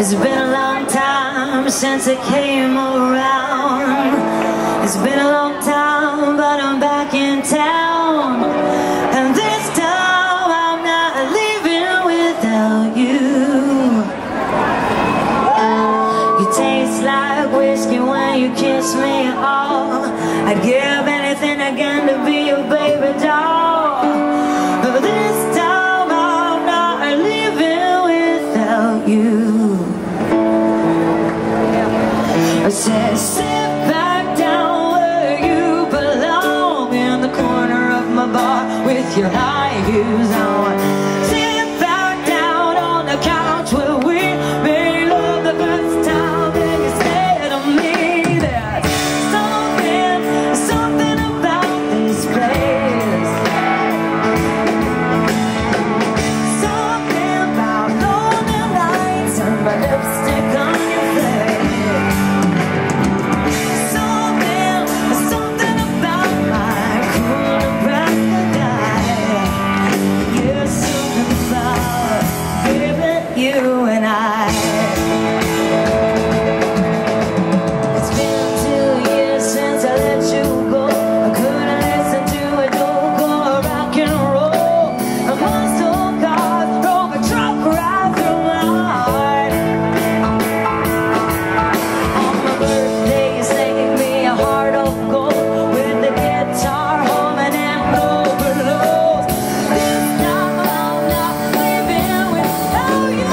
It's been a long time since I came around. It's been a long time, but I'm back in town. And this time I'm not leaving without you. You taste like whiskey when you kiss me. Oh, I'd give anything again to be your baby doll. But this time I'm not leaving without you. I said, sit back down where you belong, in the corner of my bar with your high heels on. Sit back down on the couch where we made love the first time, and you said to me that something about this place, something about lonely nights and my lipstick on your face. You and I. It's been 2 years since I let you go. I couldn't listen to a go-go rock and roll. A muscle car drove a truck right through my heart. On my birthday you sang me a heart of gold with the guitar humming and overload. This time I'm not living without you.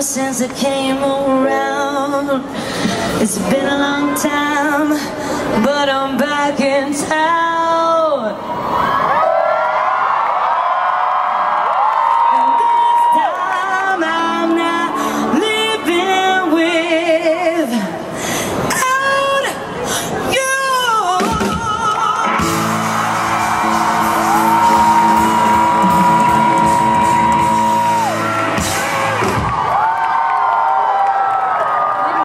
Since I came around, it's been a long time, but I'm back in town.